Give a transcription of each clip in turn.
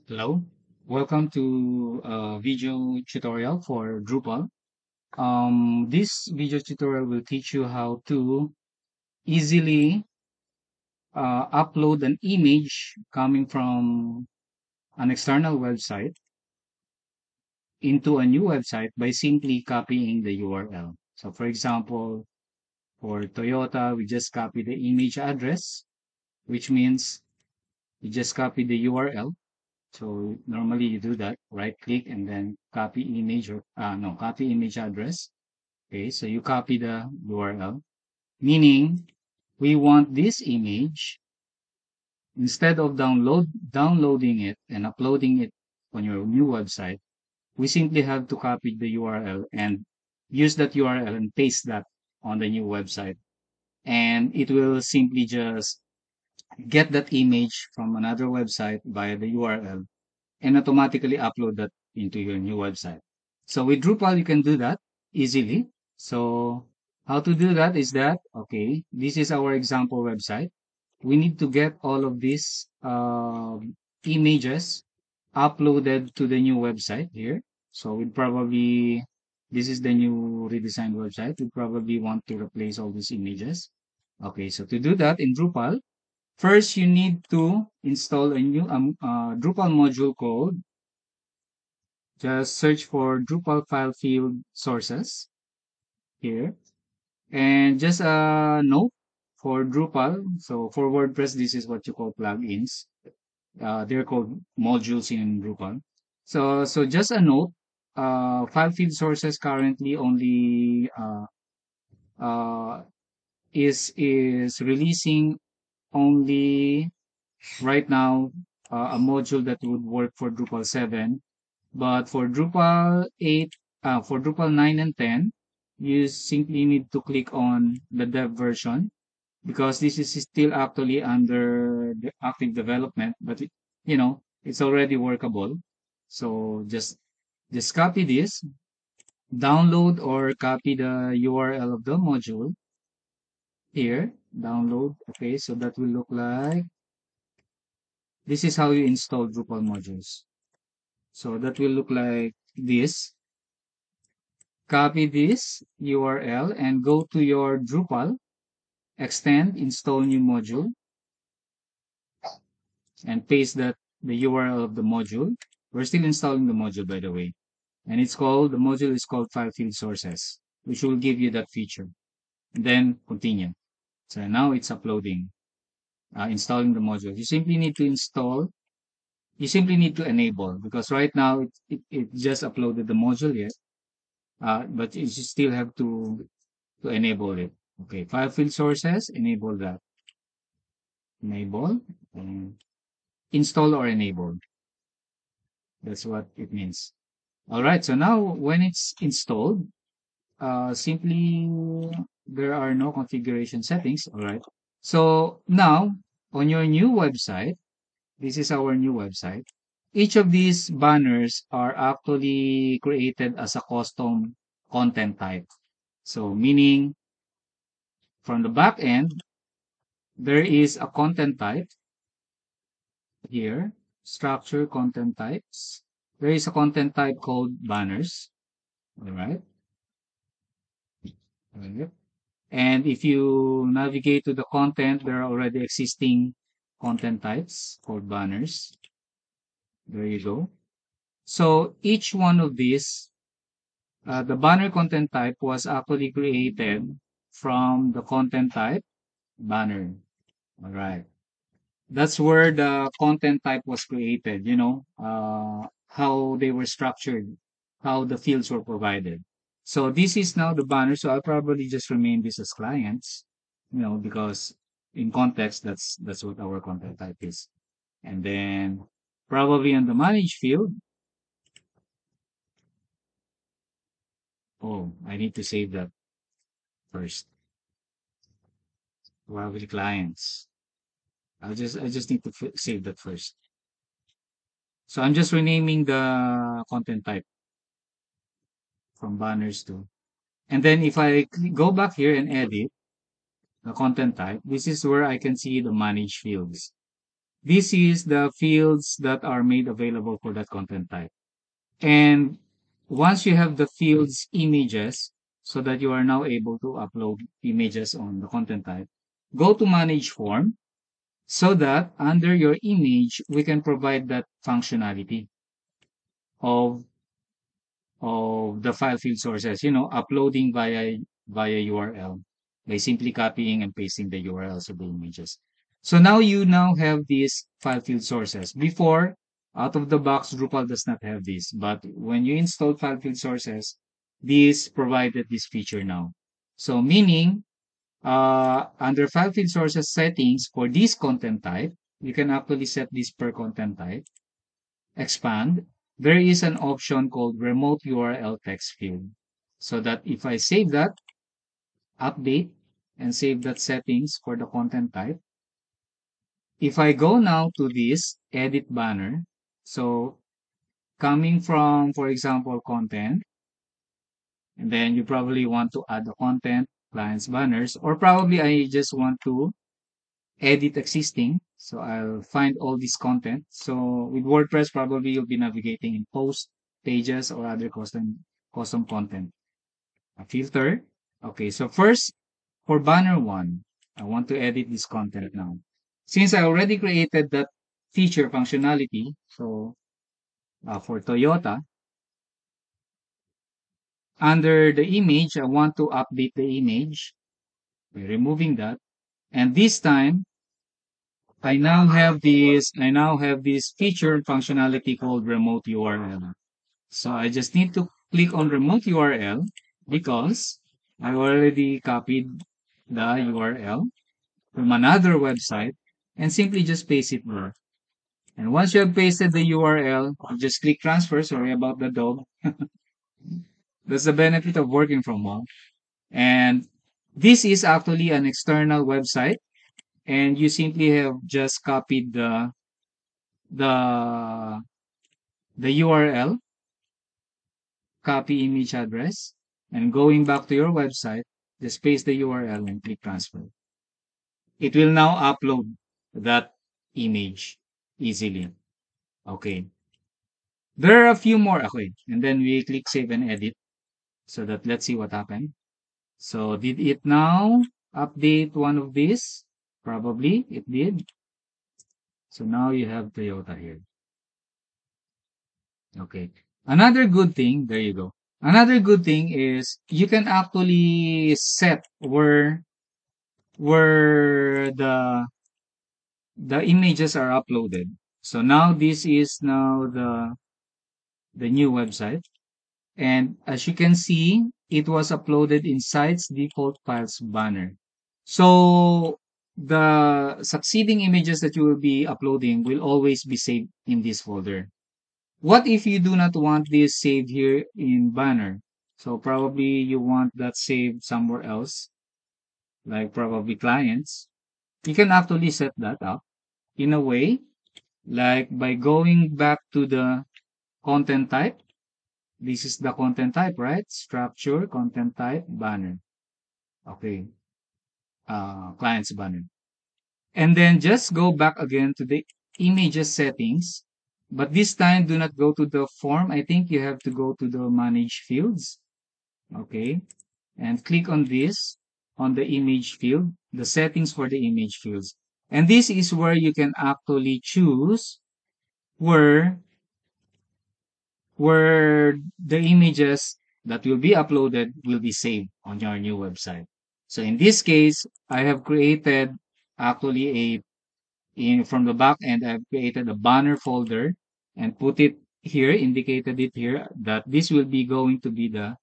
Hello, welcome to a video tutorial for Drupal. This video tutorial will teach you how to easily upload an image coming from an external website into a new website by simply copying the URL. So for example, for Toyota, we just copy the image address, which means you just copy the URL. So normally you do that, right click and then copy image or no, copy image address. Okay, so you copy the URL, meaning we want this image instead of downloading it and uploading it on your new website, we simply have to copy the URL and use that URL and paste that on the new website. And it will simply just get that image from another website via the URL and automatically upload that into your new website. So with Drupal, you can do that easily. So how to do that is that, okay, this is our example website. We need to get all of these images uploaded to the new website here. So we probably, this is the new redesigned website. We probably want to replace all these images. Okay, so to do that in Drupal, first you need to install a new Drupal module called. Just search for Drupal file field sources here. And just a note for Drupal. So for WordPress, this is what you call plugins. They're called modules in Drupal. So just a note. File field sources currently only uh, is releasing only right now a module that would work for Drupal 7. But for Drupal 8, for Drupal 9 and 10, you simply need to click on the dev version because this is still actually under the active development, but it's already workable. So just copy this, download or copy the URL of the module here, download. Okay, so that will look like this is how you install Drupal modules. So that will look like this. Copy this URL and go to your Drupal, extend, install new module, and paste the URL of the module. We're still installing the module, by the way. And the module is called file field sources, which will give you that feature. And then continue. So now it's uploading, installing the module. You simply need to enable because right now it just uploaded the module yet, but you still have to enable it. Okay, file field sources, enable that. Enable, and install or enable. That's what it means. All right, so now when it's installed, simply there are no configuration settings. All right. So now on your new website, this is our new website. Each of these banners are actually created as a custom content type. So meaning from the back end, there is a content type here, structure content types. There is a content type called banners. All right. Okay. And if you navigate to the content, there are already existing content types called banners. There you go. So each one of these, the banner content type was actually created from the content type banner. All right. That's where the content type was created, how they were structured, how the fields were provided. So this is now the banner. So I'll probably just rename this as clients, because in context, that's what our content type is. And then probably on the manage field, oh, I need to save that first. Probably clients. I just need to save that first. So I'm just renaming the content type from banners to. And then if I go back here and edit the content type, this is where I can see the manage fields. this is the fields that are made available for that content type. And once you have the fields images, so that you are now able to upload images on the content type, go to manage form so that under your image, we can provide that functionality of the file field sources, uploading via URL by simply copying and pasting the URLs of the images. So now you now have these file field sources. Before, out of the box, Drupal does not have this, but when you install file field sources, this provided this feature now. So meaning, under file field sources settings for this content type, you can actually set this per content type, expand, there is an option called remote URL text field. So that if I save that, update, and save that settings for the content type, if I go now to this edit banner, so coming from, for example, content, and then you probably want to add the content, clients, banners, or probably I just want to edit existing. So I'll find all this content. So with WordPress, probably you'll be navigating in post, pages, or other custom content. A filter. Okay, so first, for banner one, I want to edit this content now. Since I already created that feature functionality, so for Toyota, under the image, I want to update the image by removing that. And this time, I now have this feature functionality called remote URL. So I just need to click on remote URL because I already copied the URL from another website and simply just paste it there. And once you have pasted the URL, you just click transfer. Sorry about the dog. That's the benefit of working from home. And this is actually an external website, and you simply have just copied the the URL, copy image address, and going back to your website, just paste the URL and click transfer. It will now upload that image easily. Okay. There are a few more. Okay. And then we click save and edit so that let's see what happened. So did it now update one of these? Probably it did. So now you have Toyota here. Okay. Another good thing, there you go. Another good thing is you can actually set where the images are uploaded. So now this is now the new website. And as you can see, it was uploaded in site's default files banner. So the succeeding images that you will be uploading will always be saved in this folder. What if you do not want this saved here in banner? So probably you want that saved somewhere else, like probably clients. You can actually set that up in a way, like by going back to the content type. This is the content type, right? Structure, content type, banner. Okay. Clients banner. And then just go back again to the images settings. But this time, do not go to the form. I think you have to go to the manage fields. Okay. And click on this, on the image field, the settings for the image fields. And this is where you can actually choose where where the images that will be uploaded will be saved on your new website. So in this case, I have created actually from the back end, I've created a banner folder and put it here, indicated it here, that this will be going to be the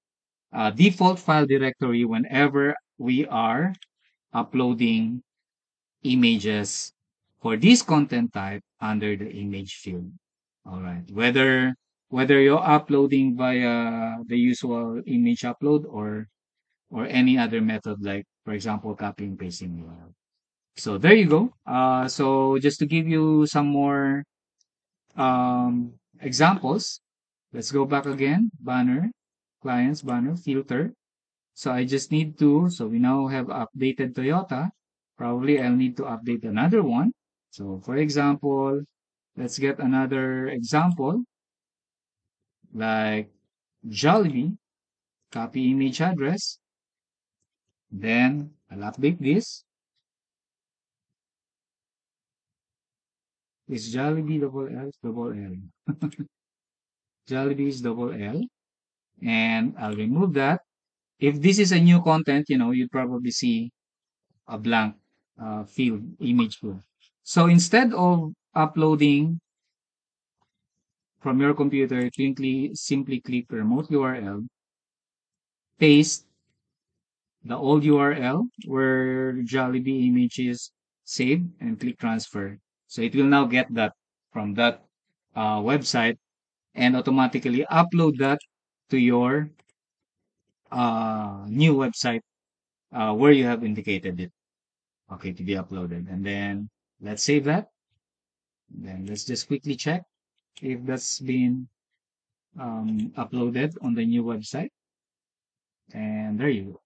default file directory whenever we are uploading images for this content type under the image field. All right. Whether you're uploading via the usual image upload or any other method, like for example copy and pasting URL. So there you go. So just to give you some more examples, let's go back again. Banner, clients, banner, filter. So I just need to, so we now have updated Toyota. Probably I'll need to update another one. So for example, let's get another example like Jollibee, copy image address, then I'll update this. Is Jollibee double L, double L. Jollibee is double L, and I'll remove that. If this is a new content, you'd probably see a blank field, image field. So instead of uploading from your computer, simply click remote URL, paste the old URL where Jollibee image is saved, and click transfer. So it will now get that from that website and automatically upload that to your new website where you have indicated it, okay, to be uploaded. And then let's save that. Then let's just quickly check if that's been uploaded on the new website. And there you go.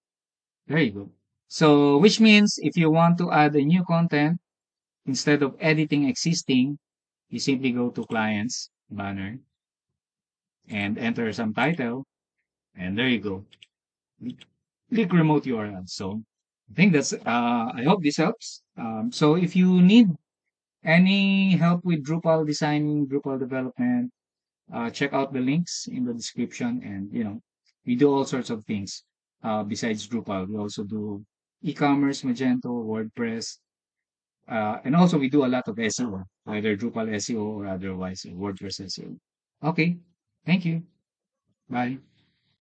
There you go. So, which means if you want to add a new content, instead of editing existing, you simply go to clients banner and enter some title. And there you go. Click remote URL. So I think I hope this helps. So if you need any help with Drupal designing, Drupal development, check out the links in the description. And, we do all sorts of things. Besides Drupal, we also do e-commerce, Magento, WordPress, and also we do a lot of SEO, either Drupal SEO or otherwise WordPress SEO. Okay. Thank you. Bye.